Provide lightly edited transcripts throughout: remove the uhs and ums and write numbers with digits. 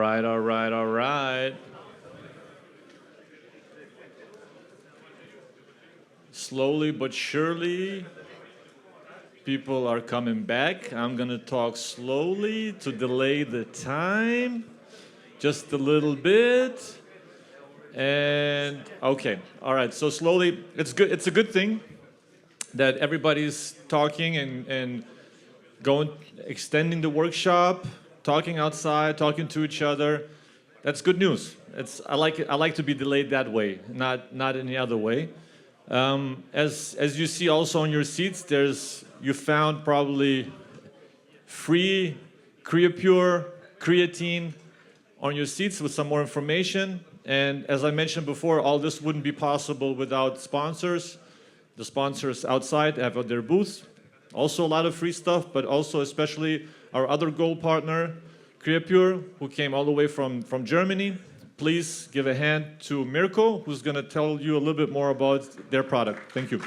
right, all right, all right. Slowly but surely, people are coming back. I'm going to talk slowly to delay the time just a little bit. And okay, all right, so slowly, it's good. It's a good thing that everybody's talking and going, extending the workshop, talking outside, talking to each other. That's good news. I like to be delayed that way, not any other way. As you see also on your seats, you found probably free Creapure creatine on your seats with some more information. And as I mentioned before, all this wouldn't be possible without sponsors. The sponsors outside have their booths. Also a lot of free stuff, but also especially our other gold partner, Creapure, who came all the way from Germany. Please give a hand to Mirko, who's going to tell you a little bit more about their product. Thank you.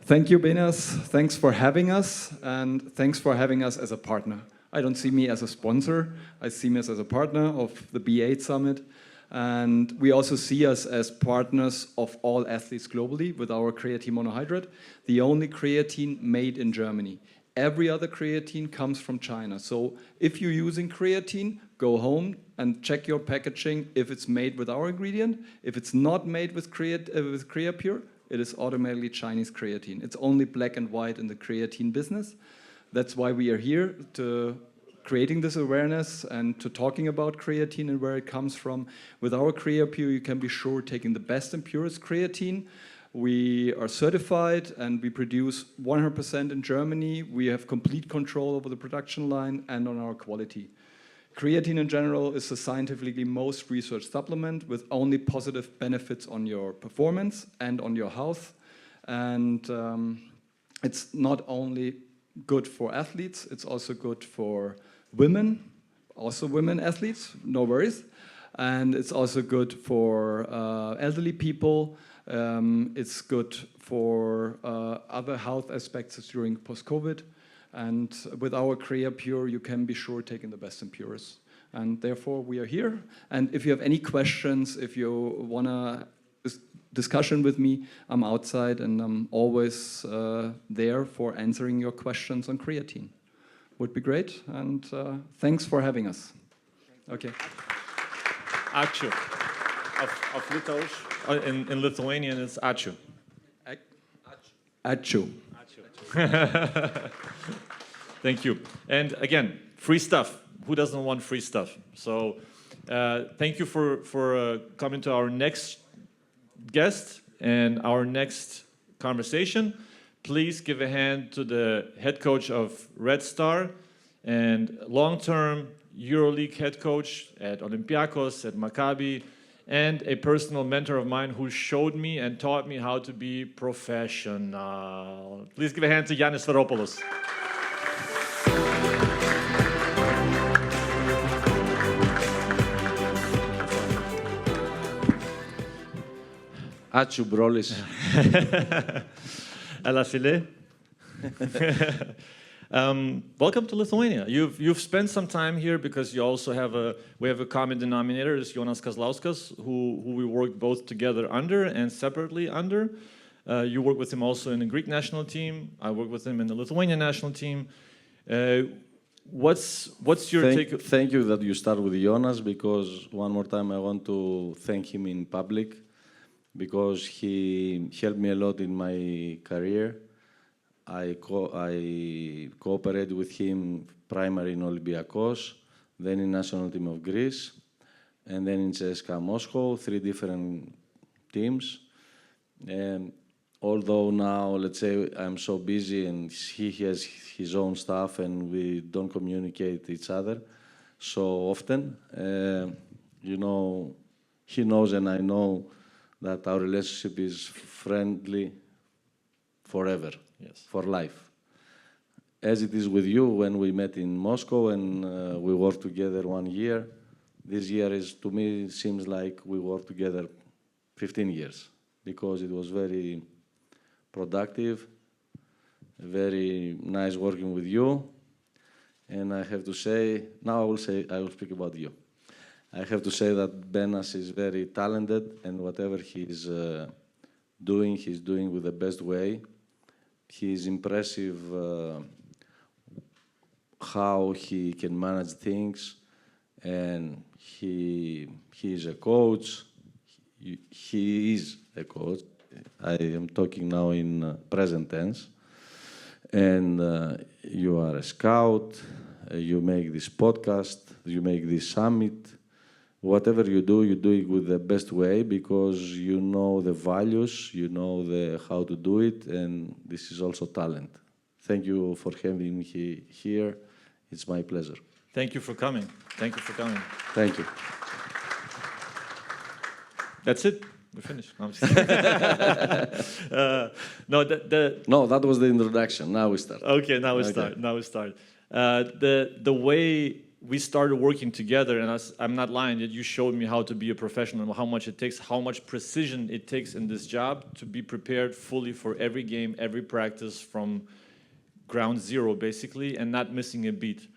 Thank you, Benas. Thanks for having us, and thanks for having us as a partner. I don't see me as a sponsor. I see me as a partner of the B8 Summit. And we also see us as partners of all athletes globally with our creatine monohydrate, the only creatine made in Germany. Every other creatine comes from China. So if you're using creatine, go home and check your packaging if it's made with our ingredient. If it's not made with Creapure, it is automatically Chinese creatine. It's only black and white in the creatine business. That's why we are here, to creating this awareness and to talking about creatine and where it comes from. With our Creapure, you can be sure taking the best and purest creatine. We are certified and we produce 100% in Germany. We have complete control over the production line and on our quality. Creatine in general is the scientifically most researched supplement with only positive benefits on your performance and on your health. And it's not only good for athletes, it's also good for women, also women athletes, no worries. And it's also good for elderly people. It's good for other health aspects during post-COVID. And with our Creapure, you can be sure taking the best and purest. And therefore, we are here. And if you have any questions, if you want to discussion with me, I'm outside and I'm always there for answering your questions on creatine. Would be great. And thanks for having us. Okay. Ačiū. Of Lietuvos. In Lithuanian, it's Ačiū. Ačiū. Thank you. And again, free stuff. Who doesn't want free stuff? So thank you for coming to our next guest and our next conversation. Please give a hand to the head coach of Red Star and long-term Euroleague head coach at Olympiacos, at Maccabi, and a personal mentor of mine who showed me and taught me how to be professional. Please give a hand to GIANNIS SFAIROPOULOS. Ačiū, brolis. Alasile. Welcome to Lithuania. You've spent some time here because you also have we have a common denominator, is Jonas Kazlauskas, who we worked both together under and separately under. You work with him also in the Greek national team. I work with him in the Lithuanian national team. What's your take? Thank you that you start with Jonas, because one more time I want to thank him in public, because he helped me a lot in my career. I cooperated with him primarily in Olympiacos, then in national team of Greece, and then in CSKA Moscow, 3 different teams. And although now, let's say, I'm so busy and he has his own stuff and we don't communicate each other so often, you know, he knows and I know that our relationship is friendly forever, yes, for life. As it is with you, when we met in Moscow and we worked together 1 year, this year is, to me, seems like we worked together 15 years, because it was very productive. Very nice working with you. And I have to say, now I will speak about you. I have to say that Benas is very talented, and whatever he's doing with the best way. He is impressive how he can manage things, and he is a coach. He is a coach. I am talking now in present tense. And you are a scout. You make this podcast. You make this summit. Whatever you do it with the best way, because you know the values, you know how to do it, and this is also talent. Thank you for having me here. It's my pleasure. Thank you for coming. Thank you for coming. Thank you. That's it. We're finished. No, I'm just No, that was the introduction. Now we start. Okay, now we start. Now we start. The way we started working together, and I'm not lying, that you showed me how to be a professional, how much it takes, how much precision it takes in this job to be prepared fully for every game, every practice from ground zero, basically, and not missing a beat.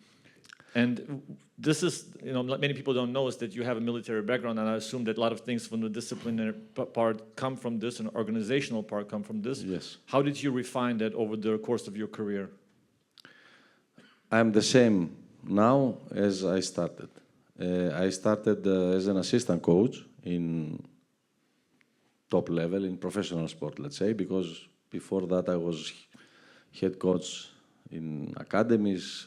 And this is, many people don't know is that you have a military background, and I assume that a lot of things from the disciplinary part come from this, and organizational part come from this. Yes. How did you refine that over the course of your career? I'm the same now as I started. I started as an assistant coach in top level, in professional sport, let's say, because before that I was head coach in academies,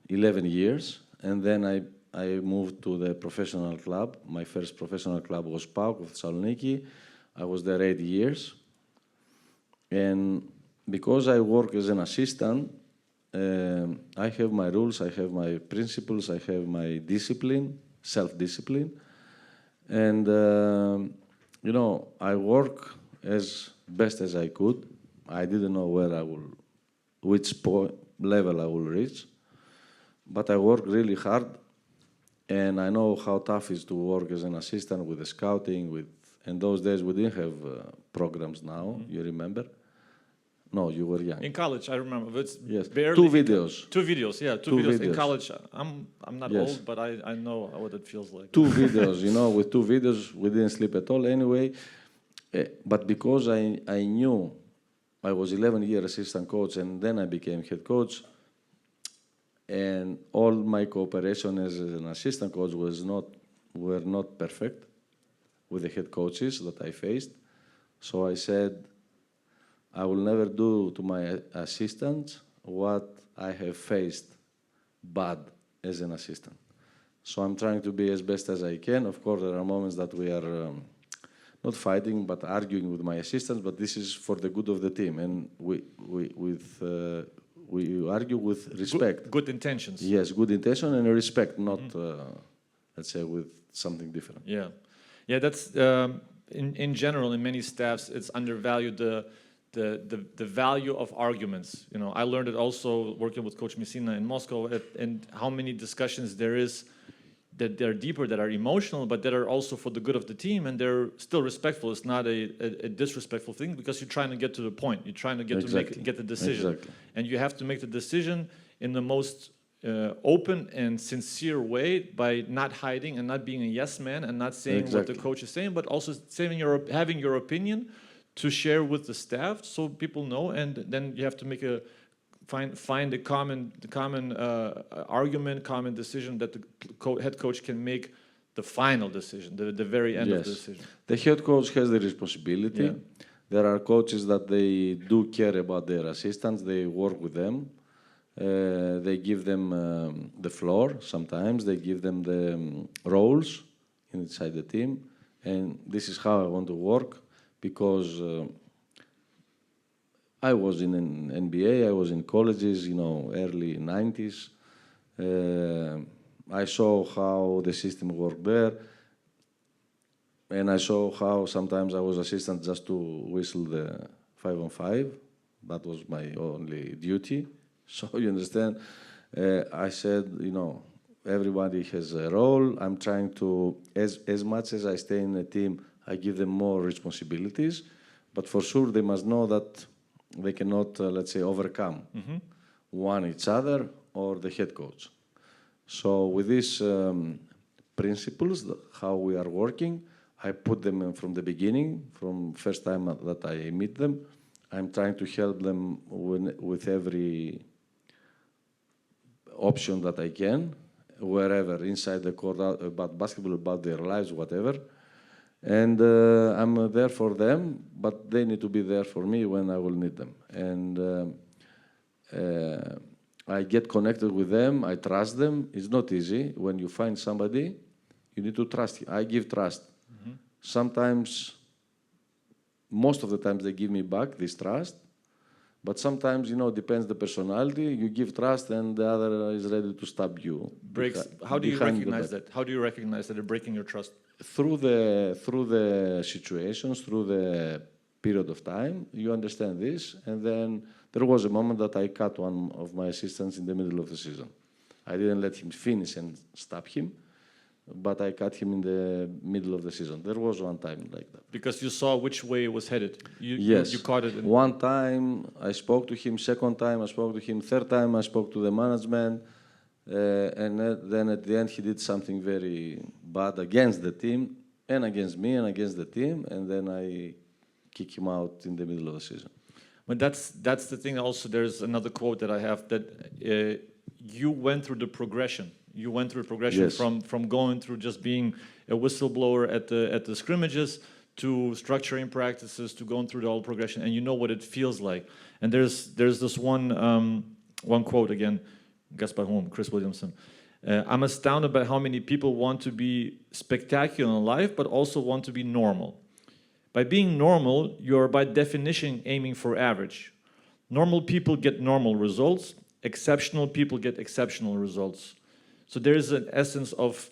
11 years, and then I moved to the professional club. My first professional club was PAOK of Thessaloniki. I was there 8 years. And because I work as an assistant, I have my rules, I have my principles, I have my discipline, self-discipline. And, I work as best as I could. I didn't know which level I will reach. But I work really hard, and I know how tough it is to work as an assistant with the scouting. And those days we didn't have programs now, you remember? No, you were young. In college, I remember. It's yes. Barely 2 videos. 2 videos, yeah. Two videos. In college, I'm not yes. old, but I know what it feels like. 2 videos, with 2 videos, we didn't sleep at all anyway. But because I knew I was 11-year assistant coach, and then I became head coach, and all my cooperation as an assistant coach were not perfect with the head coaches that I faced. So I said, I will never do to my assistants what I have faced bad as an assistant. So I'm trying to be as best as I can. Of course, there are moments that we are not fighting, but arguing with my assistants, but this is for the good of the team. And we argue with respect. Good intentions. Yes, good intention and respect, not, let's say, with something different. Yeah. Yeah, that's, in general, in many staffs, it's undervalued the value of arguments. I learned it also working with Coach Messina in Moscow, and how many discussions there is that they're deeper, that are emotional, but that are also for the good of the team, and they're still respectful. It's not a disrespectful thing, because you're trying to get to the point. You're trying to get get the decision. Exactly. And you have to make the decision in the most open and sincere way, by not hiding and not being a yes man and not saying what the coach is saying, but also having your opinion to share with the staff so people know, and then you have to make find a common argument, common decision that the head coach can make the final decision, the very end of the decision. The head coach has the responsibility. Yeah. There are coaches that they do care about their assistants. They work with them. They give them the floor sometimes. They give them the roles inside the team. And this is how I want to work, because I was in an NBA, I was in colleges, early 90s. I saw how the system worked there. And I saw how sometimes I was assistant just to whistle the 5-on-5. That was my only duty. So you understand, I said, everybody has a role. I'm trying to, as much as I stay in a team, I give them more responsibilities. But for sure, they must know that they cannot, let's say, overcome one each other or the head coach. So with these principles, how we are working, I put them in from the beginning, from first time that I meet them. I'm trying to help them with every option that I can, wherever, inside the court, about basketball, about their lives, whatever. And I'm there for them, but they need to be there for me when I will need them. And I get connected with them, I trust them. It's not easy. When you find somebody, you need to trust. I give trust. Sometimes, most of the times they give me back this trust, but sometimes, you know, depends the personality. You give trust and the other is ready to stab you. How do you recognize that? How do you recognize that they're breaking your trust? Through the situations, through the period of time, you understand this. And then there was a moment that I cut one of my assistants in the middle of the season. I didn't let him finish and stab him, but I cut him in the middle of the season. There was one time like that. Because you saw which way it was headed. Yes. You caught it. One time I spoke to him, second time I spoke to him, third time I spoke to the management, and then at the end he did something very bad against the team, and against me, and against the team, and then I kick him out in the middle of the season. But that's the thing also. There's another quote that I have that you went through the progression. You went through a progression Yes. from going through just being a whistleblower at the scrimmages to structuring practices to going through the whole progression, and you know what it feels like. And there's this one quote again, Gaspar Home, Chris Williamson. I'm astounded by how many people want to be spectacular in life, but also want to be normal. By being normal, you're by definition aiming for average. Normal people get normal results. Exceptional people get exceptional results. So there's an essence of,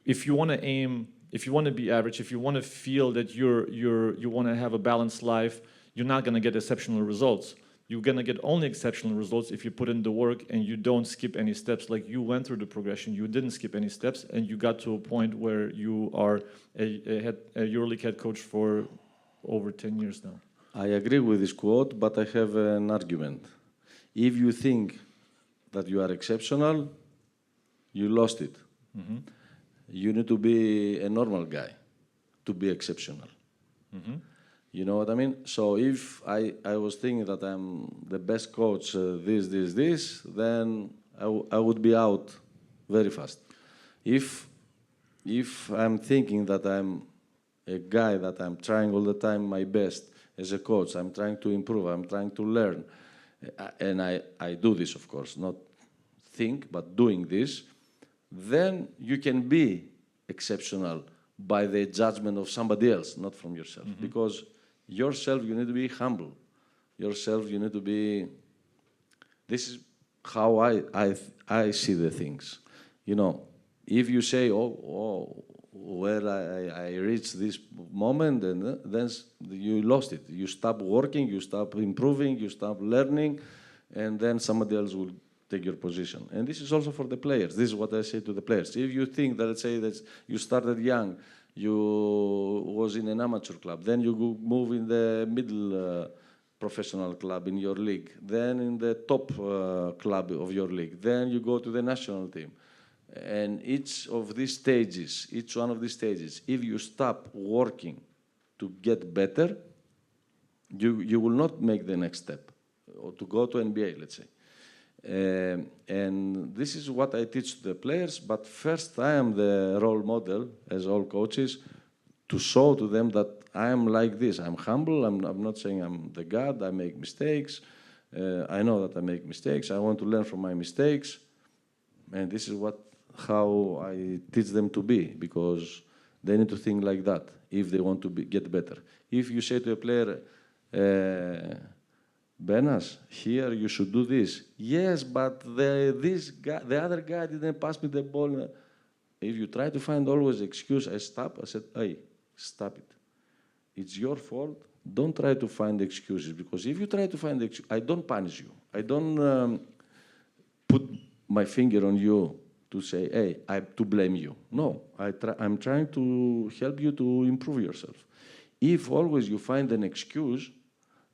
if you want to aim, if you want to be average, if you want to feel that you want to have a balanced life, you're not going to get exceptional results. You're going to get only exceptional results if you put in the work and you don't skip any steps. Like you went through the progression, you didn't skip any steps, and you got to a point where you are a EuroLeague head coach for over 10 years now. I agree with this quote, but I have an argument. If you think that you are exceptional, you lost it. You need to be a normal guy to be exceptional. You know what I mean? So if I was thinking that I'm the best coach, this, then I would be out very fast. If I'm thinking that I'm a guy that I'm trying all the time my best as a coach, I'm trying to improve, I'm trying to learn, and I do this, of course, not think, but doing this, then you can be exceptional by the judgment of somebody else, not from yourself. Because yourself, you need to be humble. Yourself, you need to be... This is how I see the things. You know, if you say, well, I reached this moment, and then you lost it. You stop working, you stop improving, you stop learning, and then somebody else will take your position. And this is also for the players. This is what I say to the players. If you think that, let's say, that you started young, you was in an amateur club, then you move in the middle professional club in your league, then in the top club of your league, then you go to the national team. And each of these stages, each one of these stages, if you stop working to get better, you will not make the next step, or to go to NBA, let's say. And this is what I teach to the players, but first I am the role model, as all coaches, to show to them that I am like this. I'm humble, I'm not saying I'm the God, I make mistakes. I know that I make mistakes, I want to learn from my mistakes. And this is how I teach them to be, because they need to think like that if they want to get better. If you say to a player, Benas, here you should do this. Yes, but the other guy didn't pass me the ball. If you try to find always excuse, I said, hey, stop it. It's your fault. Don't try to find excuses, because if you try to find excuses, I don't punish you. I don't put my finger on you to say, hey, to blame you. No, I'm trying to help you to improve yourself. If always you find an excuse,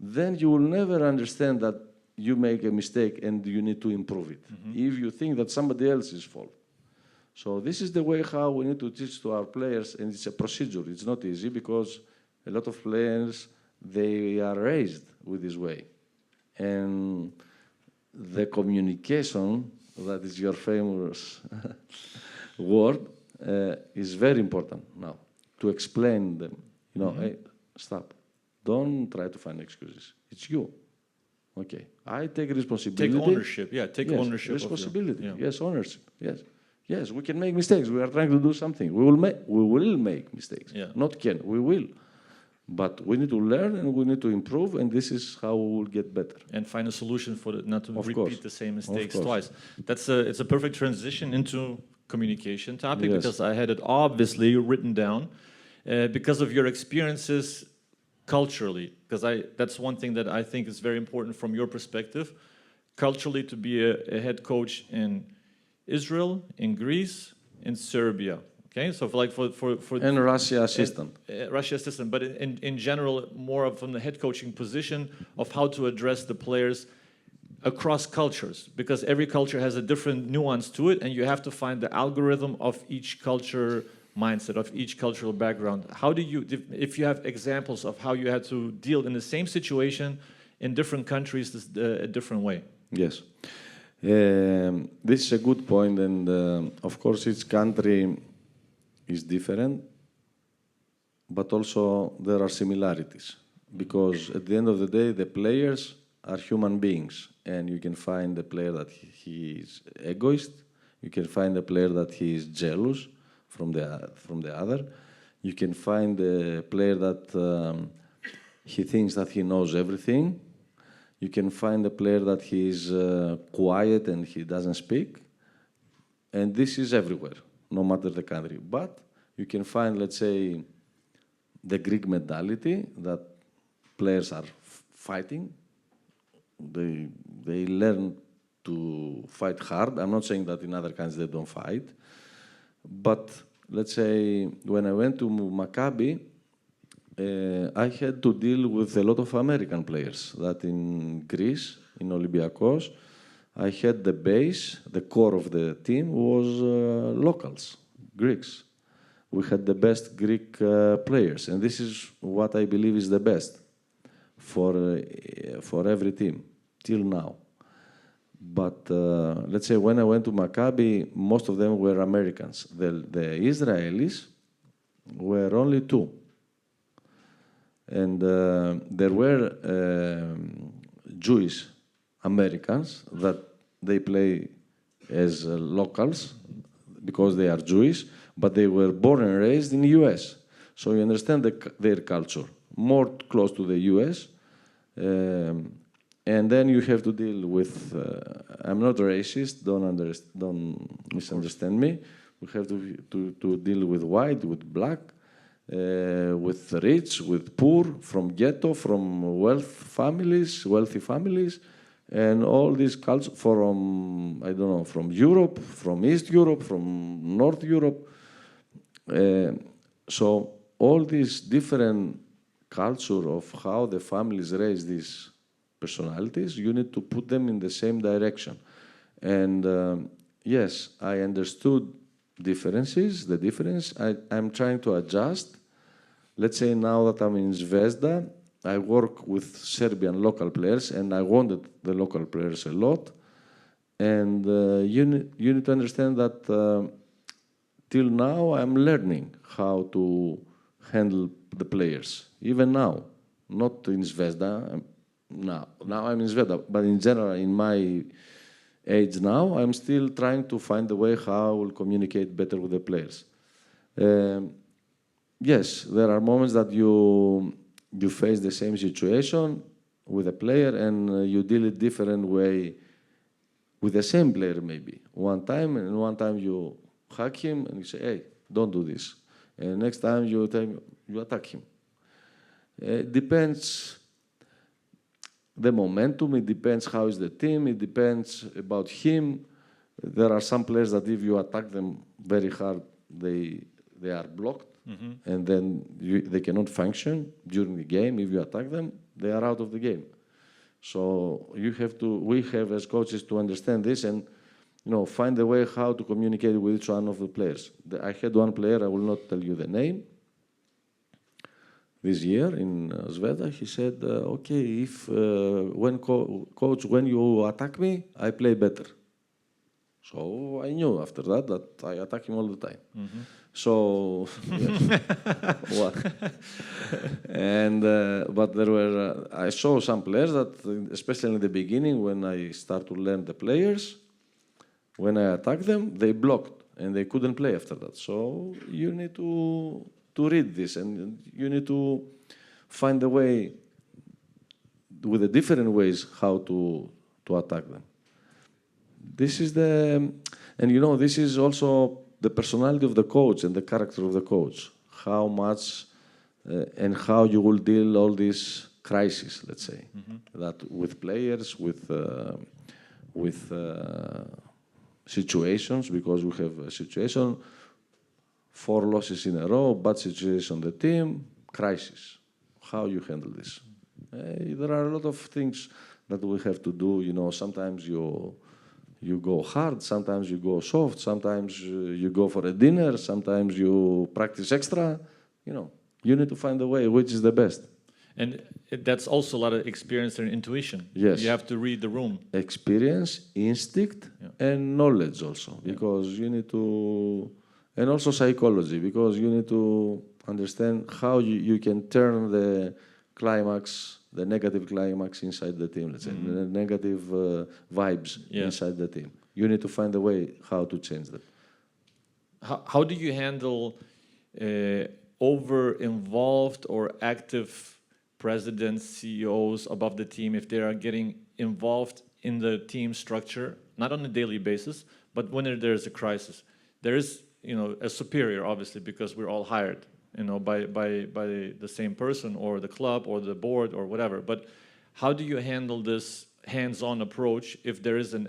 then you will never understand that you make a mistake and you need to improve it. If you think that somebody else's fault. So this is the way how we need to teach to our players, and it's a procedure. It's not easy because a lot of players, they are raised with this way. And the communication, that is your famous word, is very important now. To explain them, you know, hey, stop. Don't try to find excuses. It's you. Okay, I take responsibility. Take ownership, yeah, take yes, ownership. Responsibility, of your, yes, ownership, yes. Yes, we can make mistakes. We are trying to do something. We will make mistakes. Yeah. Not can, we will. But we need to learn and we need to improve, and this is how we will get better. And find a solution for not to repeat the same mistakes course. twice. It's a perfect transition into communication topic, Yes. because I had it obviously written down because of your experiences culturally, because that's one thing that I think is very important from your perspective, culturally, to be a head coach in Israel, in Greece, in Serbia. Okay, so for And Russia assistant. Russia assistant, but in general, more from the head coaching position of how to address the players across cultures, because every culture has a different nuance to it, and you have to find the algorithm of each culture mindset, of each cultural background. How do you, if you have examples of how you had to deal in the same situation in different countries a different way? Yes. This is a good point, and of course each country is different, but also there are similarities, because at the end of the day the players are human beings, and you can find a player that he is egoist, you can find a player that he is jealous from the other, you can find a player that he thinks that he knows everything, you can find a player that he is quiet and he doesn't speak, and this is everywhere, no matter the country. But you can find, let's say, the Greek mentality, that players are fighting. They learn to fight hard. I'm not saying that in other countries they don't fight. But let's say when I went to Maccabi, I had to deal with a lot of American players. That in Greece, in Olympiacos, I had the base, the core of the team was locals, Greeks. We had the best Greek players, and this is what I believe is the best for every team till now. But let's say when I went to Maccabi, most of them were Americans. The Israelis were only two. And there were Jewish Americans that they play as locals because they are Jewish, but they were born and raised in the US. So you understand their culture, more close to the US. And then you have to deal with, I'm not racist, don't misunderstand me. We have to deal with white, with black, with rich, with poor, from ghetto, from wealthy families, and all these cultures from, I don't know, from Europe, from East Europe, from North Europe. So all these different culture of how the families raise these personalities, you need to put them in the same direction. And yes, I understood differences, the difference. I'm trying to adjust. Let's say now that I'm in Zvezda, I work with Serbian local players, and I wanted the local players a lot. And you need to understand that till now I'm learning how to handle the players, even now, not in Zvezda. Now I'm in Zvezda, but in general, in my age now, I'm still trying to find a way how I will communicate better with the players. Yes, there are moments that you face the same situation with a player and you deal it different way with the same player maybe. One time you hug him and you say, hey, don't do this. And next time you attack him. It depends the momentum, it depends how is the team, it depends about him. There are some players that if you attack them very hard, they are blocked, and then they cannot function during the game. If you attack them, they are out of the game. So we have as coaches to understand this and find a way how to communicate with each one of the players. I had one player, I will not tell you the name, this year in Zveta. He said, okay, coach, when you attack me, I play better. So I knew after that I attack him all the time. Mm-hmm. So, what? And but there were I saw some players that, especially in the beginning, when I start to learn the players, when I attack them, they blocked and they couldn't play after that. So you need to read this, and you need to find a way with the different ways how to attack them. This is this is also the personality of the coach and the character of the coach. How much and how you will deal all these crises, let's say, that with players, with situations, because we have a situation, 4 losses in a row, bad situation on the team, crisis. How you handle this? There are a lot of things that we have to do. Sometimes you go hard, sometimes you go soft, sometimes you go for a dinner, sometimes you practice extra. You need to find a way which is the best. And that's also a lot of experience and intuition. Yes. You have to read the room. Experience, instinct, and knowledge also, because you need to, and also psychology, because you need to understand how you can turn the climax, the negative climax inside the team, let's say, the negative vibes inside the team. You need to find a way how to change that. How do you handle over-involved or active presidents, CEOs above the team if they are getting involved in the team structure, not on a daily basis, but when there's a crisis? There is, a superior, obviously, because we're all hired, by the same person or the club or the board or whatever. But how do you handle this hands-on approach if there is an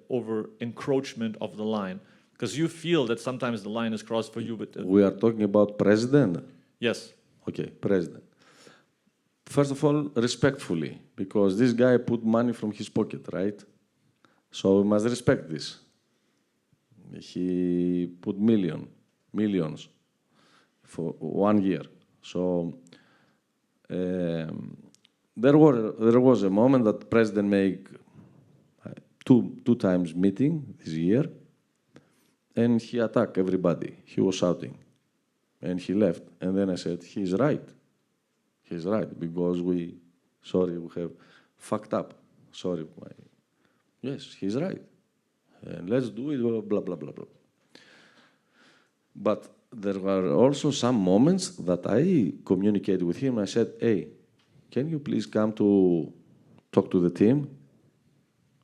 over encroachment of the line? Because you feel that sometimes the line is crossed for you, but we are talking about president. Yes. Okay, president. First of all, respectfully, because this guy put money from his pocket, right? So we must respect this. He put millions for 1 year. So there was a moment that president made two times meeting this year, and he attacked everybody. He was shouting, and he left. And then I said, he's right. He's right, because we have fucked up. Sorry. Yes, he's right. And let's do it, blah, blah, blah, blah. But there were also some moments that I communicated with him. I said, hey, can you please come to talk to the team?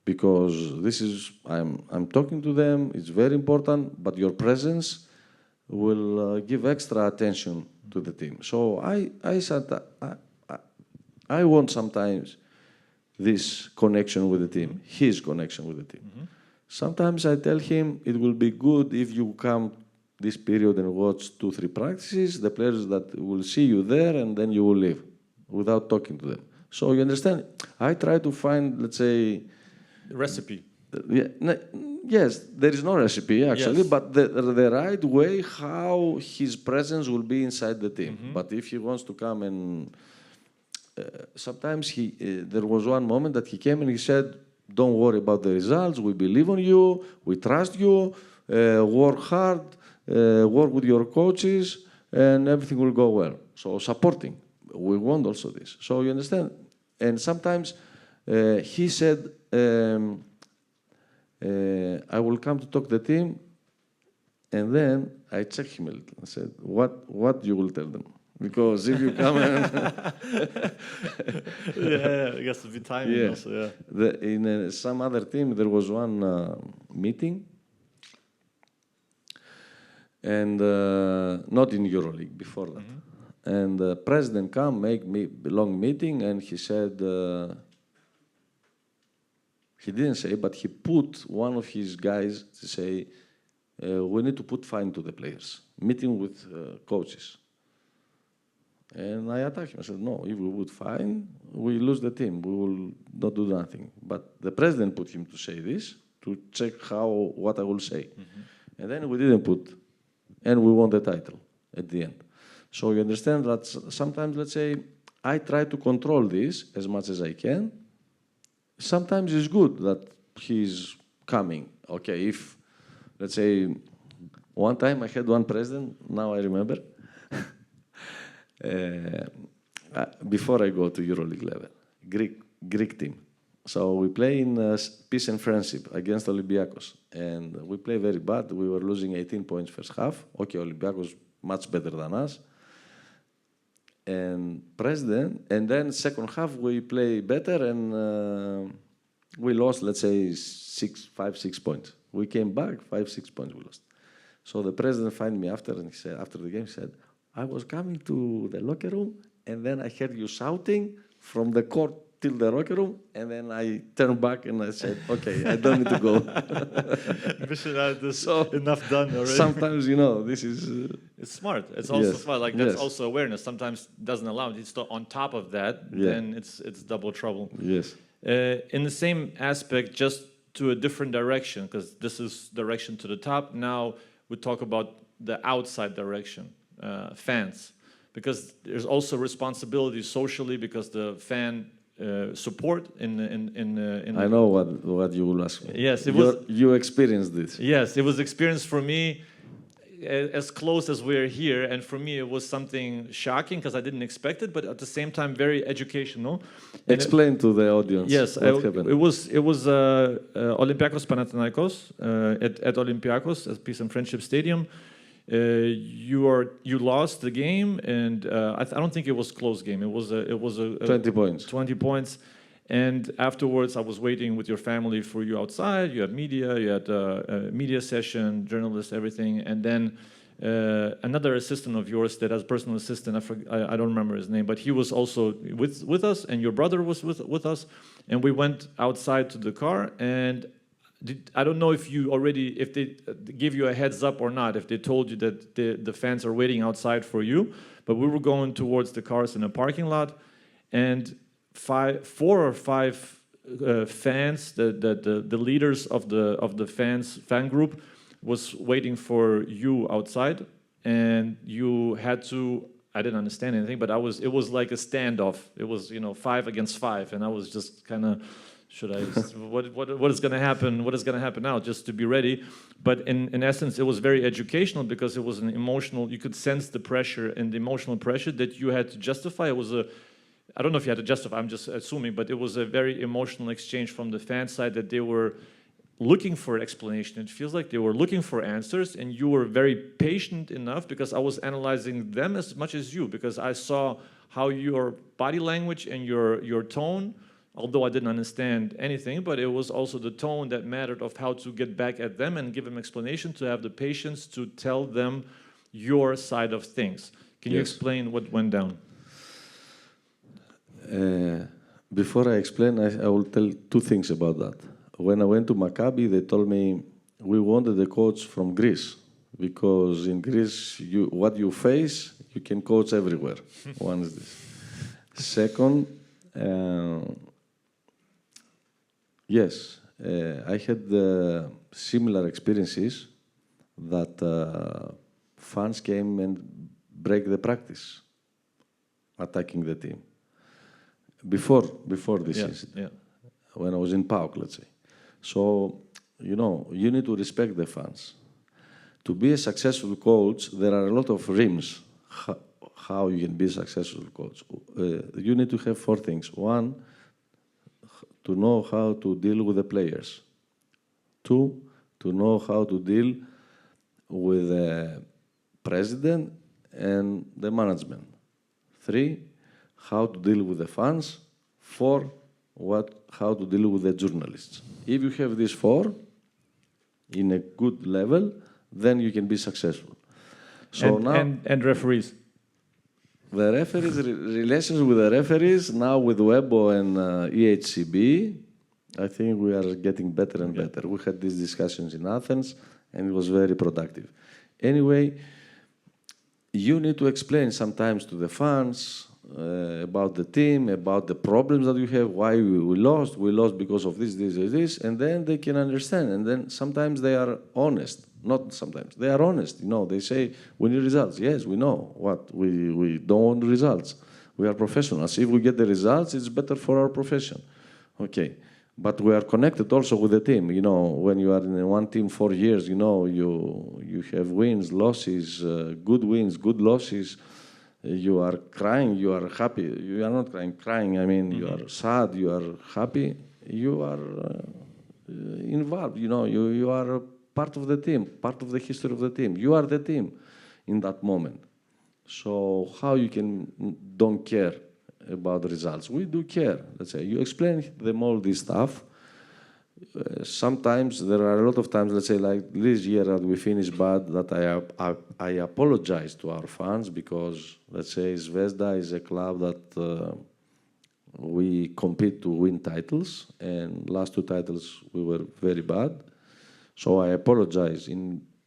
Because this is, I'm talking to them, it's very important, but your presence will give extra attention to the team. So I said that I want sometimes this connection with the team, his connection with the team. Sometimes I tell him it will be good if you come this period and watch 2-3 practices, the players that will see you there, and then you will leave without talking to them. So you understand, I try to find, let's say, recipe. Yes, there is no recipe actually, but the right way how his presence will be inside the team. But if he wants to come and sometimes there was one moment that he came and he said, don't worry about the results, we believe on you, we trust you, work hard, work with your coaches, and everything will go well. So supporting, we want also this. So you understand? And sometimes he said, I will come to talk to the team, and then I checked him a little. I said, what you will tell them? Because if you come and... it has to be timing also, in some other team, there was one meeting, and not in Euroleague, before that. And the president make me a long meeting, and he said, he didn't say, but he put one of his guys to say, we need to put fine to the players, meeting with coaches. And I attacked him. I said, no, if we would fight, we lose the team. We will not do nothing. But the president put him to say this, to check what I will say. And then we didn't put, and we won the title at the end. So you understand that sometimes, let's say, I try to control this as much as I can. Sometimes it's good that he's coming. Okay, if, let's say, one time I had one president, now I remember, before I go to Euroleague level, Greek team. So we play in peace and friendship against Olympiacos. And we play very bad. We were losing 18 points first half. Okay, Olympiacos much better than us. And then second half we play better and we lost, let's say, 5, 6 points. We came back, 5, 6 points we lost. So the president found me after, and he said, after the game, he said, I was coming to the locker room, and then I heard you shouting from the court till the locker room, and then I turned back and I said, okay, I don't need to go. So enough done already. Sometimes, you know, this is... it's smart. It's also smart. Like, that's yes. also awareness. Sometimes doesn't allow it. It's on top of that, then it's double trouble. Yes. In the same aspect, just to a different direction, because this is direction to the top. Now we talk about the outside direction, fans, because there's also responsibility socially, because the fan support in I know what you will ask me. Yes, it was. You experienced this. Yes, it was experience for me, as close as we're here, and for me it was something shocking because I didn't expect it, but at the same time very educational. Explain to the audience. Yes, what happened. it was Olympiacos Panathinaikos at Olympiacos at Peace and Friendship Stadium. You lost the game, and I don't think it was a close game. It was a 20 points. 20 points. And afterwards, I was waiting with your family for you outside. You had media, you had a media session, journalists, everything. And then another assistant of yours that has personal assistant, I don't remember his name, but he was also with us, and your brother was with us. And we went outside to the car, and I don't know if they give you a heads up or not, if they told you that the fans are waiting outside for you, but we were going towards the cars in a parking lot, and 4 or 5 fans, the leaders of the fan group, was waiting for you outside, and you had to. I didn't understand anything, but it was like a standoff. It was 5 against 5, and I was just kind of. Should I? What is going to happen? What is going to happen now? Just to be ready. But in essence, it was very educational because it was an emotional. You could sense the pressure and the emotional pressure that you had to justify. It was I don't know if you had to justify. I'm just assuming, but it was a very emotional exchange from the fan side that they were looking for explanation. It feels like they were looking for answers, and you were very patient enough because I was analyzing them as much as you, because I saw how your body language and your tone. Although I didn't understand anything, but it was also the tone that mattered of how to get back at them and give them explanation, to have the patience to tell them your side of things. Can you explain what went down? Before I explain, I will tell 2 things about that. When I went to Maccabi, they told me we wanted a coach from Greece, because in Greece, what you face, you can coach everywhere. One is this. Second, yes, I had similar experiences that fans came and break the practice, attacking the team. Before this incident, when I was in PAOK, let's say. So, you need to respect the fans. To be a successful coach, there are a lot of rims how you can be a successful coach. You need to have 4 things. 1, to know how to deal with the players. 2, to know how to deal with the president and the management. 3, how to deal with the fans. 4, how to deal with the journalists. If you have these 4 in a good level, then you can be successful. So and referees. The referees, relations with the referees, now with WEBO and EHCB, I think we are getting better and better. We had these discussions in Athens, and it was very productive. Anyway, you need to explain sometimes to the fans about the team, about the problems that you have, why we lost. We lost because of this, this, and then they can understand. And then sometimes they are honest. Not sometimes. They are honest. You know, they say, we need results. Yes, we know. What? We don't want results. We are professionals. If we get the results, it's better for our profession. Okay. But we are connected also with the team. You know, when you are in one team 4 years, you know, you have wins, losses, good wins, good losses. You are crying, you are happy. You are not crying, I mean, you are sad, you are happy. You are involved, you know, you are part of the team, part of the history of the team. You are the team in that moment. So how you can don't care about the results? We do care. Let's say you explain them all this stuff. Sometimes there are a lot of times, let's say like this year that we finished bad, that I apologize to our fans because, let's say, Zvezda is a club that we compete to win titles, and last 2 titles we were very bad. So I apologize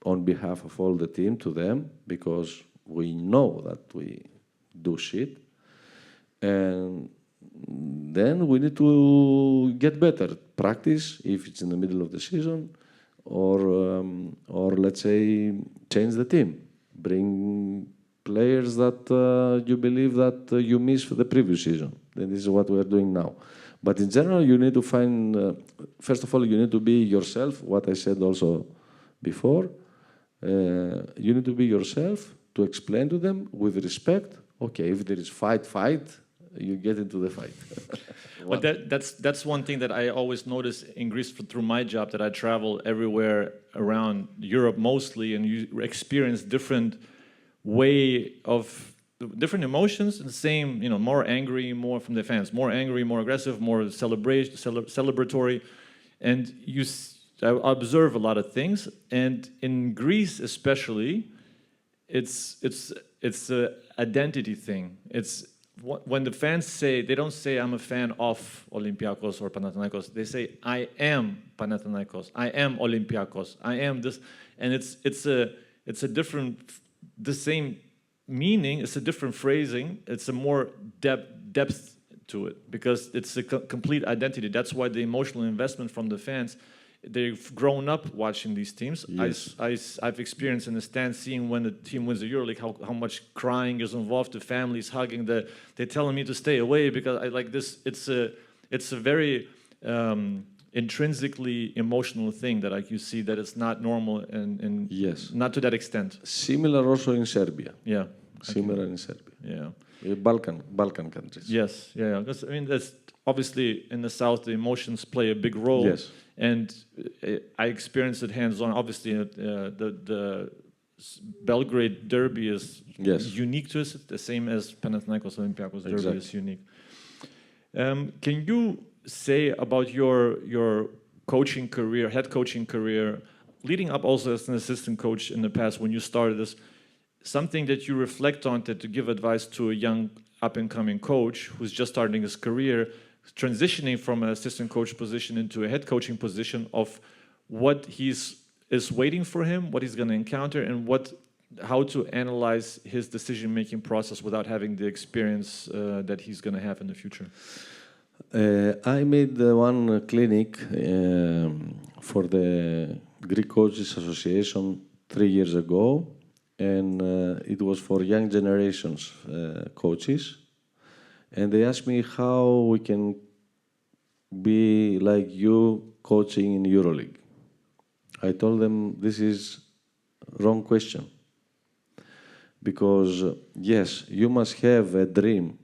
on behalf of all the team to them because we know that we do shit. And then we need to get better, practice if it's in the middle of the season, or let's say change the team, bring players that you believe that you missed for the previous season. And this is what we are doing now. But in general, you need to find, first of all, you need to be yourself, what I said also before. You need to be yourself, to explain to them with respect. Okay, if there is fight, you get into the fight. But that's one thing that I always notice in Greece through my job, that I travel everywhere around Europe mostly, and you experience different different emotions, and the same, you know, more angry, more from the fans, more angry, more aggressive, more celebratory, and I observe a lot of things, and in Greece especially, it's an identity thing. It's when the fans say, they don't say I'm a fan of Olympiacos or Panathinaikos. They say I am Panathinaikos, I am Olympiacos, I am this, and it's a different, the same meaning. It's a different phrasing. It's a more depth to it because it's a complete identity. That's why the emotional investment from the fans. They've grown up watching these teams. Yes. I've experienced in the stands, seeing when the team wins the Euroleague, how much crying is involved, the families hugging, they're telling me to stay away because I like this. It's a very intrinsically emotional thing that, like, you see that it's not normal and yes, not to that extent. Similar also in Serbia. Yeah. Similar in Serbia. Yeah. Balkan countries. Yes. Yeah. Because I mean, that's obviously in the south, the emotions play a big role. Yes. And I experienced it hands-on. Obviously, the Belgrade derby is unique to us, the same as Panathinaikos Olympiacos derby is unique. Can you say about your coaching career, head coaching career, leading up also as an assistant coach in the past when you started this, something that you reflect on to give advice to a young up-and-coming coach who's just starting his career, transitioning from an assistant coach position into a head coaching position, of what is waiting for him, what he's going to encounter, and how to analyze his decision-making process without having the experience that he's going to have in the future? I made one clinic for the Greek Coaches Association 3 years ago, and it was for young generations coaches. And they asked me how we can be like you coaching in Euroleague. I told them this is wrong question. Because yes, you must have a dream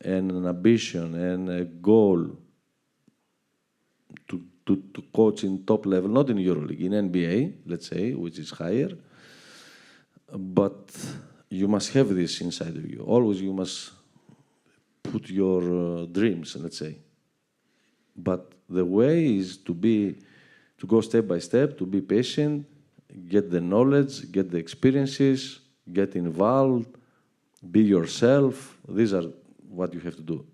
and an ambition and a goal to coach in top level, not in Euroleague, in NBA, let's say, which is higher. But you must have this inside of you. Always you must put your dreams, let's say. But the way is to go step by step, to be patient, get the knowledge, get the experiences, get involved, be yourself. These are what you have to do.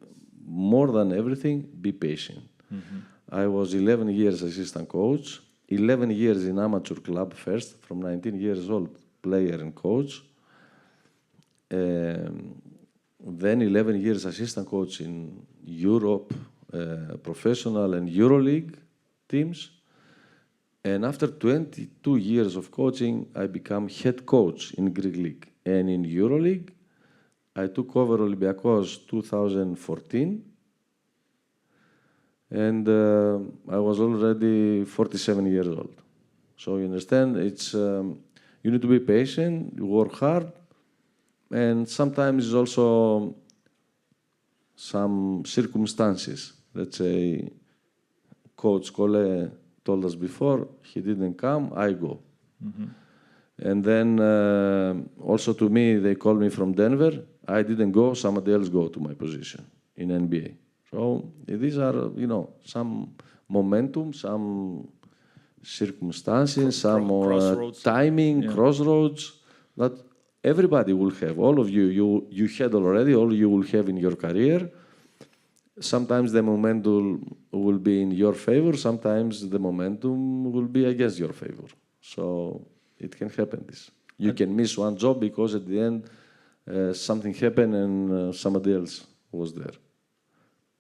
More than everything, be patient. Mm-hmm. I was 11 years assistant coach, 11 years in amateur club first, from 19 years old, player and coach. then 11 years assistant coach in Europe, professional and Euroleague teams. And after 22 years of coaching, I became head coach in Greek League. And in Euroleague, I took over Olympiacos 2014. And I was already 47 years old. So you understand, it's, you need to be patient, you work hard, and sometimes it's also some circumstances. Let's say, Coach Cole told us before, he didn't come, I go. And then also to me, they called me from Denver, I didn't go, somebody else go to my position in NBA. So these are, you know, some momentum, some circumstances, some timing, crossroads that everybody will have. All of you had already, all you will have in your career. Sometimes the momentum will be in your favor, sometimes the momentum will be against your favor. So it can happen this. You can miss one job because at the end something happened and somebody else was there.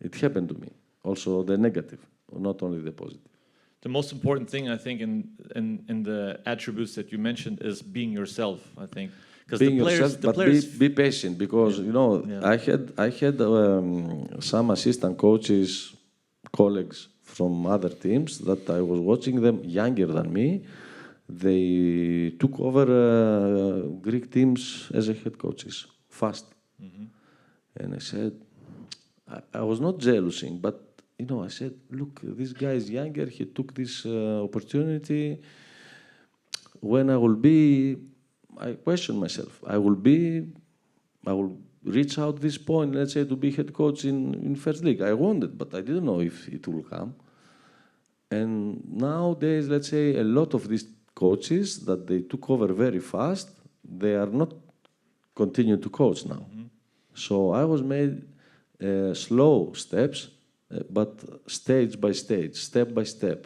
It happened to me. Also the negative, not only the positive. The most important thing, I think, in the attributes that you mentioned is being yourself, I think. Being yourself, but be patient, because you know, I had some assistant coaches, colleagues from other teams that I was watching them, younger than me. They took over Greek teams as a head coaches fast. And I said, I was not jealous, but you know, I said, look, this guy is younger, he took this opportunity. When I will be, I question myself, I will reach out this point, let's say, to be head coach in first league. I wanted, but I didn't know if it will come. And nowadays, let's say, a lot of these coaches that they took over very fast, they are not continuing to coach now. So I was made slow steps, but stage by stage, step by step.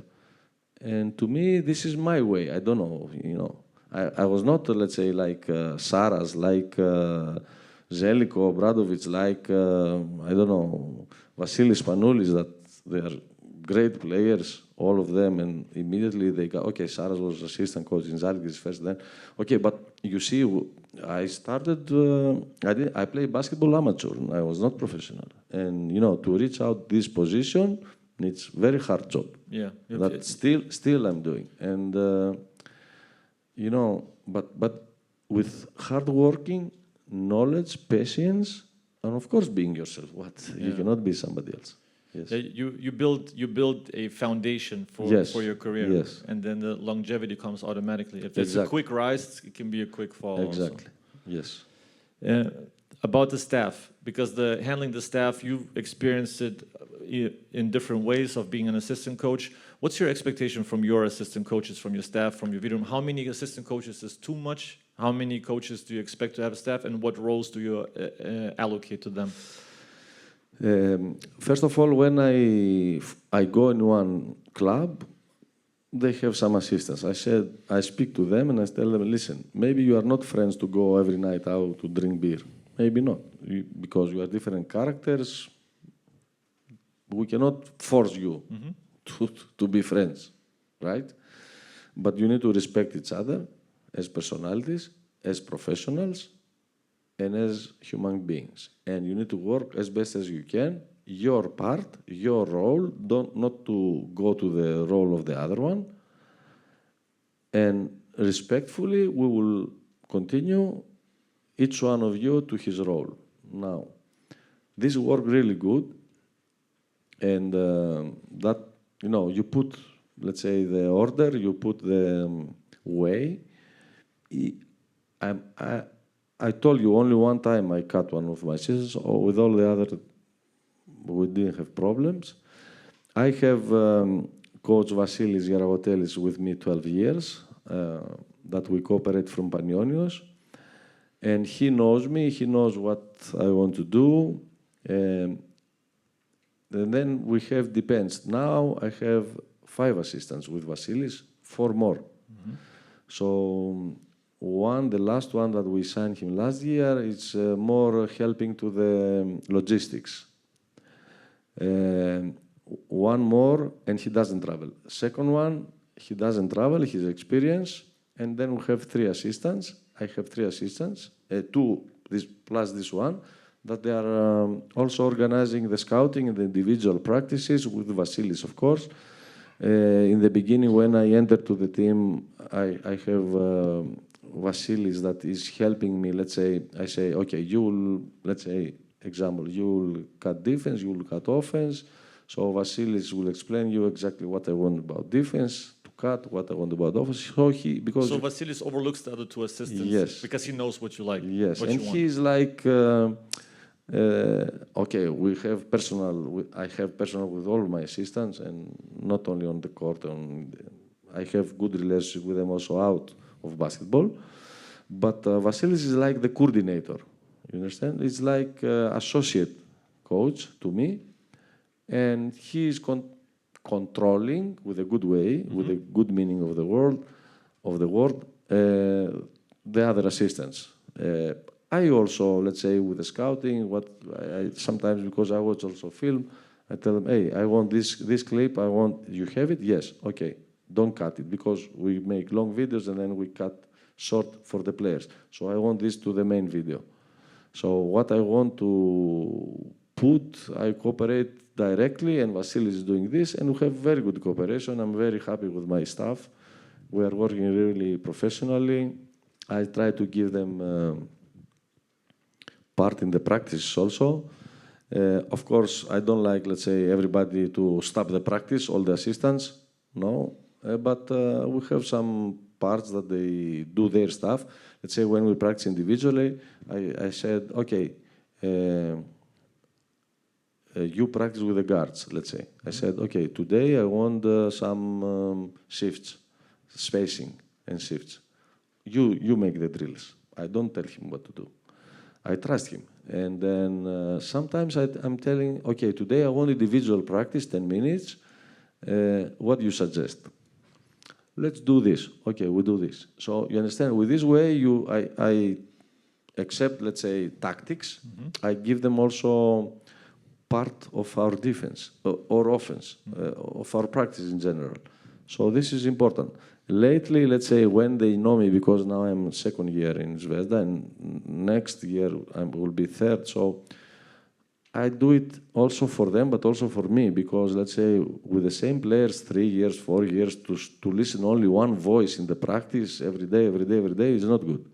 And to me, this is my way. I don't know, you know. I was not, let's say, like Saras, like Zeliko, Obradovic, like, I don't know, Vasilis Panoulis, that they are great players, all of them, and immediately they got, okay, Saras was assistant coach in Zalgiris first then. Okay, but you see, I started, I played basketball amateur, I was not professional. And, you know, to reach out this position, it's very hard job. Yeah. That still I'm doing. And, you know, but with hard working, knowledge, patience, and of course being yourself. You cannot be somebody else. Yes. You build a foundation for your career. Yes. And then the longevity comes automatically. If it's a quick rise, it can be a quick fall. Exactly. Also. Yes. About the staff, because handling the staff, you've experienced it in different ways of being an assistant coach. What's your expectation from your assistant coaches, from your staff, from your video room? How many assistant coaches is too much? How many coaches do you expect to have staff, and what roles do you allocate to them? First of all, when I go in one club, they have some assistants. I speak to them and I tell them, listen, maybe you are not friends to go every night out to drink beer. Maybe not, because you are different characters. We cannot force you to be friends, right? But you need to respect each other as personalities, as professionals, and as human beings. And you need to work as best as you can, your part, your role, not to go to the role of the other one. And respectfully, we will continue each one of you to his role. Now, this worked really good. And that, you know, you put, let's say, the order, you put the way. I told you only one time I cut one of my scissors. With all the other, we didn't have problems. I have Coach Vasilis Garavotelis with me 12 years, that we cooperate from Panionios. And he knows me, he knows what I want to do. And then we have, depends. Now I have 5 assistants with Vasilis, 4 more. So the last one that we signed him last year, it's more helping to the logistics. One more, and he doesn't travel. Second one, he doesn't travel, he's experienced, and then we have 3 assistants. I have 3 assistants, 2 plus this one, that they are also organizing the scouting and the individual practices with Vasilis, of course. In the beginning, when I entered to the team, I have Vasilis that is helping me. Let's say, I say, okay, you will, let's say, example, you will cut defense, you will cut offense. So Vasilis will explain you exactly what I want about defense, to cut, what I want about offense. So Vasilis overlooks the other 2 assistants. Yes. Because he knows what you like. Yes, what and you want. he's like, okay, we have personal. I have personal with all my assistants, and not only on the court. I have good relationship with them also out of basketball. But Vasilis is like the coordinator. You understand? It's like associate coach to me, and he is controlling with a good way, with a good meaning of the word, the other assistants. I also, let's say, with the scouting, sometimes because I watch also film, I tell them, hey, I want this clip, I want, you have it? Yes, okay, don't cut it, because we make long videos and then we cut short for the players. So I want this to the main video. So what I want to put, I cooperate directly, and Vasilis is doing this, and we have very good cooperation. I'm very happy with my staff. We are working really professionally. I try to give them part in the practice also. Of course, I don't like, let's say, everybody to stop the practice, all the assistants, no. But we have some parts that they do their stuff. Let's say when we practice individually, I said, okay, you practice with the guards, let's say. I said, okay, today I want some shifts, spacing and shifts. You make the drills. I don't tell him what to do. I trust him. And then sometimes I'm telling, okay, today I want individual practice, 10 minutes. What do you suggest? Let's do this. Okay, we do this. So you understand, with this way, I accept, let's say, tactics. I give them also part of our defense or offense, of our practice in general. So this is important. Lately, let's say, when they know me, because now I'm second year in Zvezda, and next year I will be third, so I do it also for them, but also for me, because, let's say, with the same players, 3 years, 4 years, to listen only one voice in the practice every day is not good.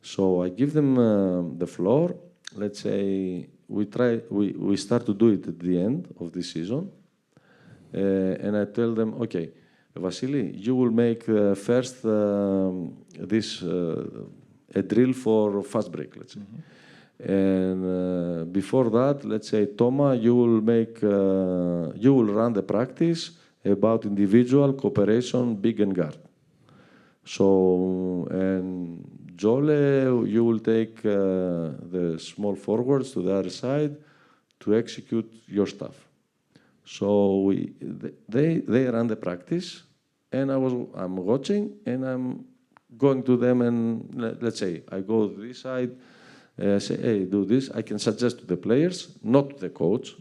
So I give them the floor. Let's say we start to do it at the end of the season, and I tell them, okay, Vasily, you will make first a drill for fast break, let's say. And before that, let's say, Toma, you will run the practice about individual cooperation, big and guard. So, and Jole, you will take the small forwards to the other side to execute your stuff. So they run the practice, and I'm watching, and I'm going to them, and let's say I go to this side, say, hey, do this. I can suggest to the players, not to the coach.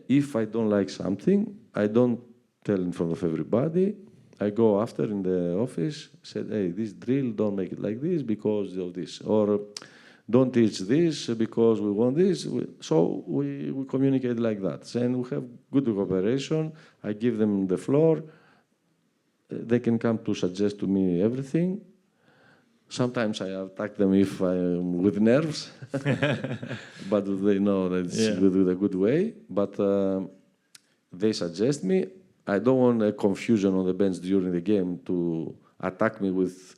If I don't like something, I don't tell in front of everybody. I go after in the office, said, hey, this drill, don't make it like this because of this. Or don't teach this because we want this. So we communicate like that. And we have good cooperation. I give them the floor. They can come to suggest to me everything. Sometimes I attack them if I'm with nerves. But they know that it's with a good way. But they suggest me. I don't want a confusion on the bench during the game to attack me with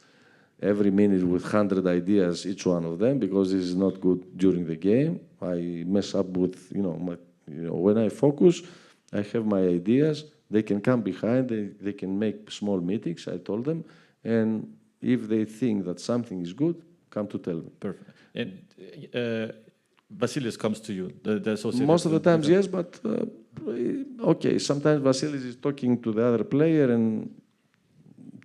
every minute with 100 ideas, each one of them, because this is not good during the game. I mess up with, when I focus, I have my ideas. They can come behind, they can make small meetings, I told them. And if they think that something is good, come to tell me. Perfect. And Vasilis comes to you, the associate. Most of the times, yes, but okay, sometimes Vasilis is talking to the other player and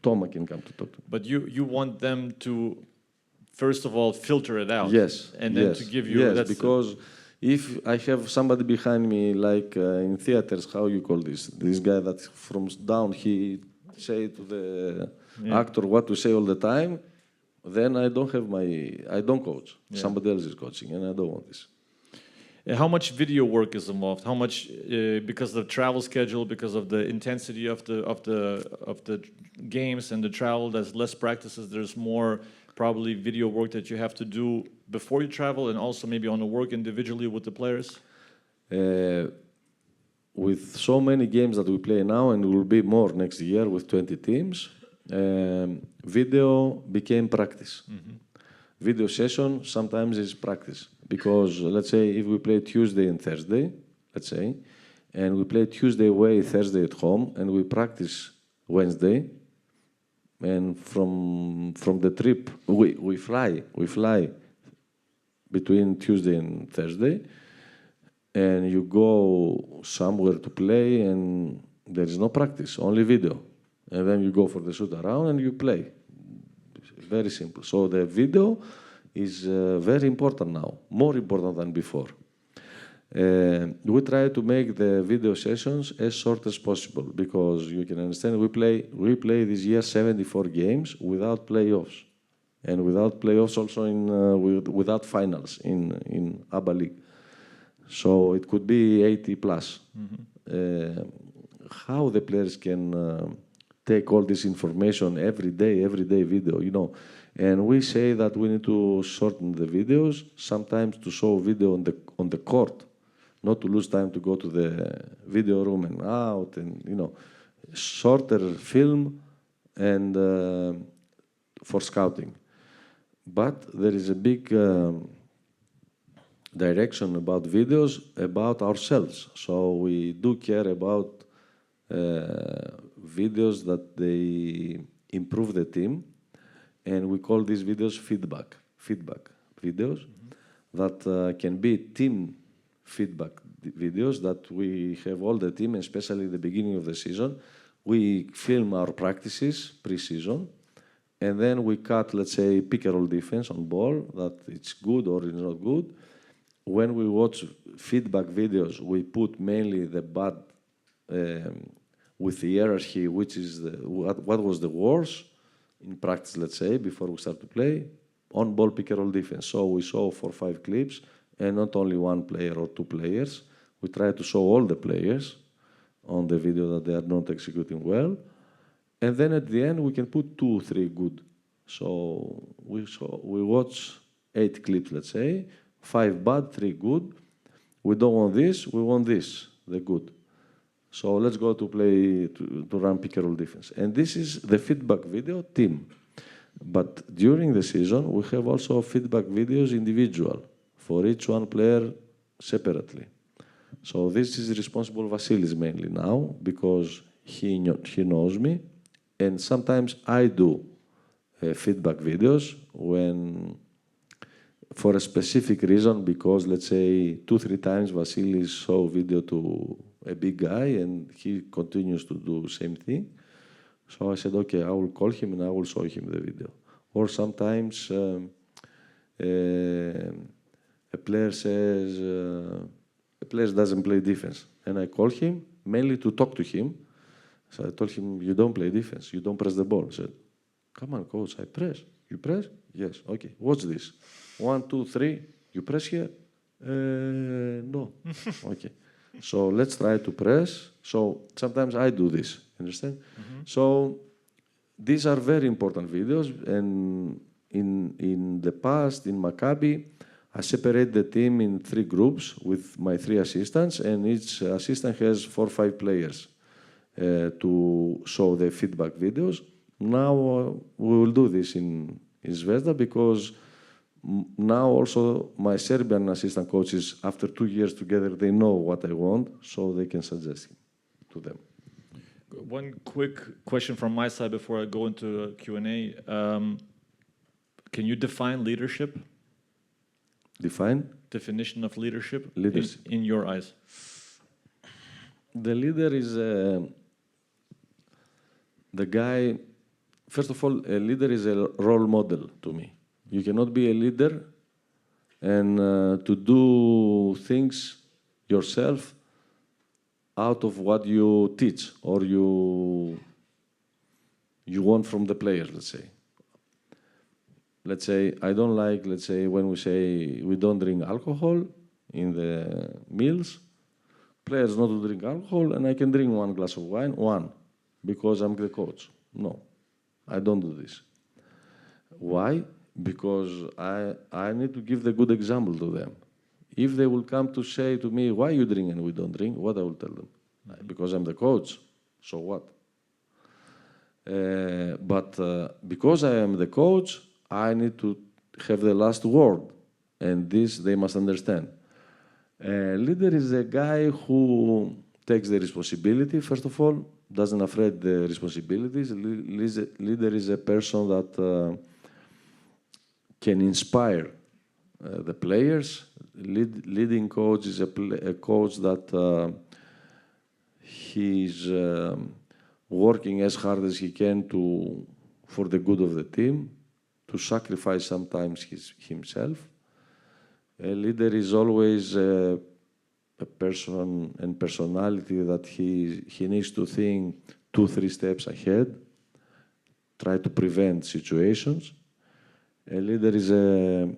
Toma can come to talk to me. But you want them to, first of all, filter it out. Yes. And then to give you... Yes, because if I have somebody behind me, like in theaters, how you call this? This guy that from down, he say to the actor what to say all the time, then I don't coach. Yeah. Somebody else is coaching, and I don't want this. How much video work is involved? How much, because of the travel schedule, because of the intensity of the games and the travel, there's less practices, there's more probably video work that you have to do before you travel, and also maybe on the work individually with the players? With so many games that we play now, and will be more next year with 20 teams, video became practice. Video session sometimes is practice, because let's say if we play Tuesday and Thursday, let's say, and we play Tuesday away, Thursday at home, and we practice Wednesday, and from the trip we fly between Tuesday and Thursday, and you go somewhere to play, and there is no practice, only video, and then you go for the shoot around and you play. Very simple. So the video is very important now, more important than before. We try to make the video sessions as short as possible, because you can understand we play this year 74 games without playoffs, and without playoffs also without finals in ABA League. So it could be 80 plus. How the players can take all this information every day video, you know. And we say that we need to shorten the videos, sometimes to show video on the court, not to lose time to go to the video room and out, and, you know, shorter film and for scouting. But there is a big direction about videos about ourselves. So we do care about videos that they improve the team, and we call these videos feedback videos that can be team feedback videos that we have all the team, especially the beginning of the season. We film our practices pre-season, and then we cut, let's say, pick-and-roll defense on ball, that it's good or it's not good. When we watch feedback videos, we put mainly the bad with the hierarchy, which is what was the worst in practice, let's say, before we start to play, on ball pick-and-roll defense. So we show 4 or 5 clips, and not only one player or 2 players. We try to show all the players on the video that they are not executing well. And then at the end, we can put 2 or 3 good. So we watch 8 clips, let's say, 5 bad, 3 good. We don't want this, we want this, the good. So let's go to play, to run pick-and-roll defense. And this is the feedback video team. But during the season, we have also feedback videos individual, for each one player separately. So this is responsible Vasilis mainly now, because he knows me. And sometimes I do feedback videos when, for a specific reason, because let's say 2 or 3 times Vasilis show video to a big guy and he continues to do the same thing. So I said, okay, I will call him and I will show him the video. Or sometimes a player says, a player doesn't play defense. And I call him mainly to talk to him. So I told him, you don't play defense, you don't press the ball. He said, come on, coach, I press. You press? Yes, okay. What's this? 1, 2, 3, you press here? No. Okay. So let's try to press. So sometimes I do this, understand? So these are very important videos. And in the past, in Maccabi, I separate the team in 3 groups with my 3 assistants, and each assistant has 4 or 5 players to show the feedback videos. Now we will do this in Zvezda, because now also my Serbian assistant coaches, after 2 years together, they know what I want, so they can suggest to them. One quick question from my side before I go into Q&A. Can you define leadership? Define? Definition of leadership, Leadership. In your eyes. The leader is the guy first of all, a leader is a role model to me. You cannot be a leader and to do things yourself out of what you teach or you want from the players, let's say. Let's say, I don't like, let's say, when we say we don't drink alcohol in the meals, players not to drink alcohol, and I can drink 1 glass of wine, because I'm the coach. No, I don't do this. Why? Because I need to give the good example to them. If they will come to say to me, why you drink and we don't drink, what I will tell them? Because I'm the coach, so what? But because I am the coach, I need to have the last word, and this they must understand. Leader is a guy who takes the responsibility, first of all, doesn't afraid the responsibilities. Leader is a person that can inspire the players. Leading coach is a coach that he's working as hard as he can for the good of the team, to sacrifice sometimes himself. A leader is always a person and personality that he needs to think 2-3 steps ahead, try to prevent situations. A leader is a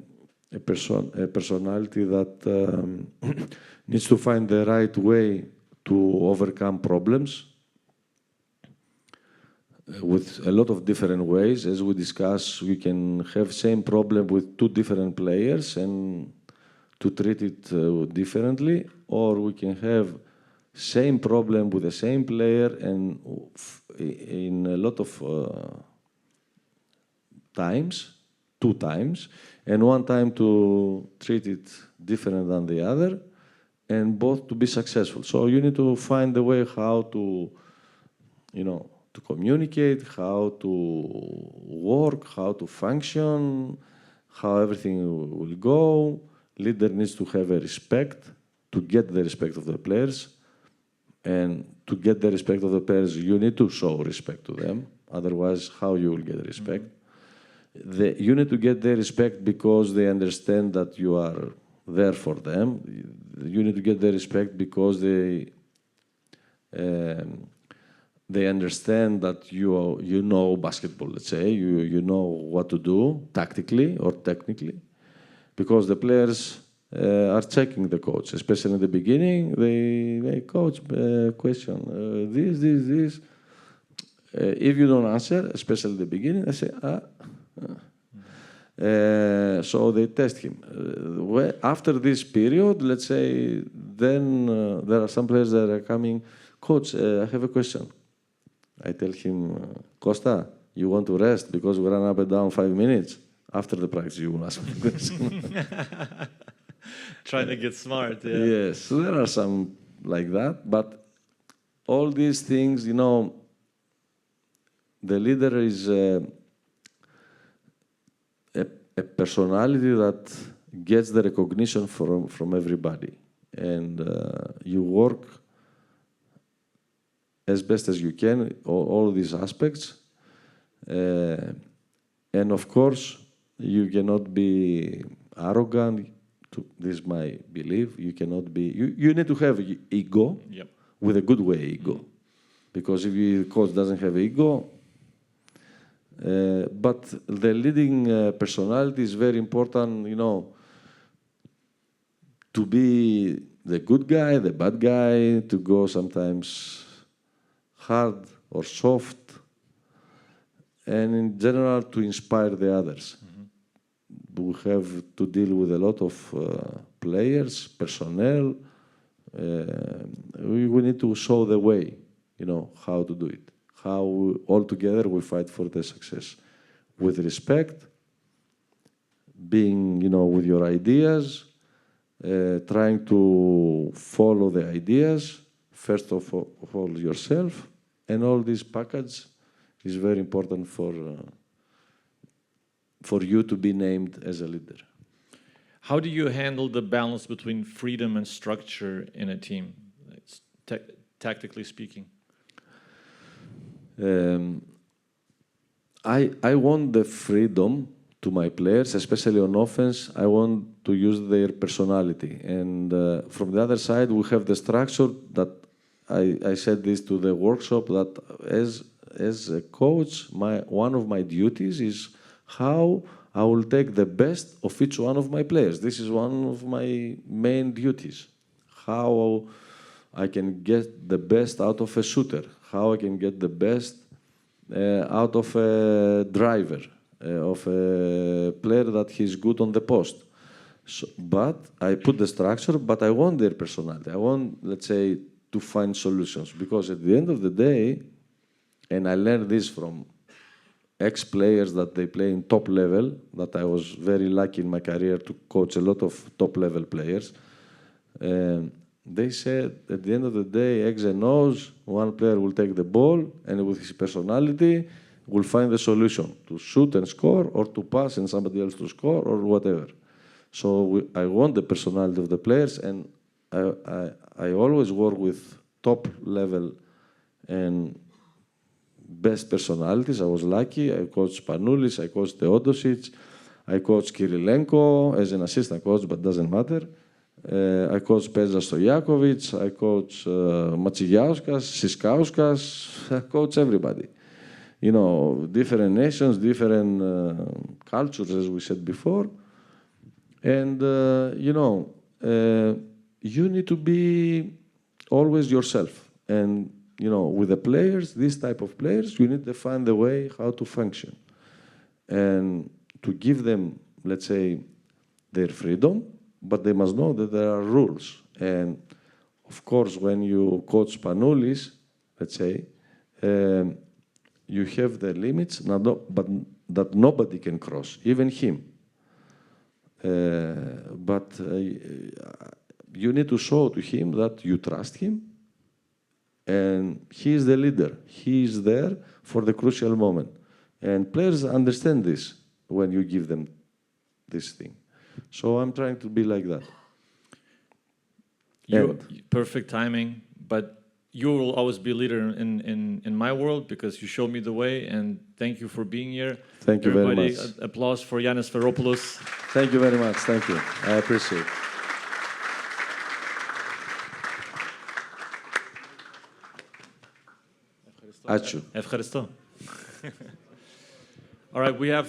personality that needs to find the right way to overcome problems with a lot of different ways. As we discussed, we can have same problem with 2 different players and to treat it differently, or we can have same problem with the same player and in a lot of times, 2 times, and 1 time to treat it different than the other, and both to be successful. So you need to find the way how to, to communicate, how to work, how to function, how everything will go. Leader needs to have a respect, to get the respect of the players. And to get the respect of the players, you need to show respect to them. Otherwise, how you will get the respect? You need to get their respect because they understand that you are there for them. You need to get their respect because they understand that you know basketball, let's say. You know what to do tactically or technically. Because the players are checking the coach, especially in the beginning. They coach, question, this. If you don't answer, especially in the beginning, they say, so they test him. After this period, let's say, then there are some players that are coming, coach, I have a question. I tell him, Costa, you want to rest because we ran up and down 5 minutes? After the practice, you will ask me the question. Trying to get smart, yeah. Yes, so there are some like that, but all these things, the leader is a personality that gets the recognition from everybody, and you work as best as you can, all these aspects, and of course, you cannot be arrogant. This is my belief. You cannot be. You need to have ego, yep, with a good way ego, because if the coach doesn't have ego. But the leading personality is very important. To be the good guy, the bad guy, to go sometimes hard or soft, and in general to inspire the others. We have to deal with a lot of players, personnel. We need to show the way, how to do it. How all together we fight for the success. With respect, being, with your ideas, trying to follow the ideas, first of all yourself, and all this package is very important for you to be named as a leader. How do you handle the balance between freedom and structure in a team, tactically speaking? I want the freedom to my players, especially on offense. I want to use their personality. And from the other side, we have the structure that I said this to the workshop, that as a coach, one of my duties is how I will take the best of each one of my players. This is one of my main duties. How I can get the best out of a shooter, how I can get the best out of a driver, of a player that he's good on the post. So, but I put the structure, but I want their personality. I want, let's say, to find solutions. Because at the end of the day, and I learned this from ex-players that they play in top level, that I was very lucky in my career to coach a lot of top-level players. They said, at the end of the day, X and O's, one player will take the ball, and with his personality, will find the solution to shoot and score, or to pass and somebody else to score, or whatever. So I want the personality of the players, and I always work with top level and best personalities. I was lucky. I coached Spanoulis, I coached Teodosic, I coached Kirilenko as an assistant coach, but doesn't matter. I coached Pedra Stojakovic, I coached Matsigiauskas, Siskauskas, I coach everybody. You know, different nations, different cultures, as we said before. And, you know, you need to be always yourself. And, you know, with the players, this type of players, you need to find a way how to function. And to give them, let's say, their freedom, but they must know that there are rules. And, of course, when you coach Spanoulis, let's say, you have the limits, but that nobody can cross, even him. But you need to show to him that you trust him, and he is the leader. He is there for the crucial moment. And players understand this when you give them this thing. So I'm trying to be like that. Perfect timing, but you will always be a leader in my world, because you showed me the way, and thank you for being here. Thank you very much. Applause for GIANNIS SFAIROPOULOS. Thank you very much. Thank you. I appreciate it. Ačiū. Ευχαριστώ. All right, we have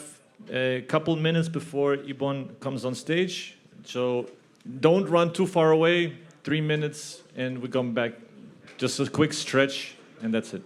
a couple minutes before Ibon comes on stage, so don't run too far away. 3 minutes, and we come back. Just a quick stretch, and that's it.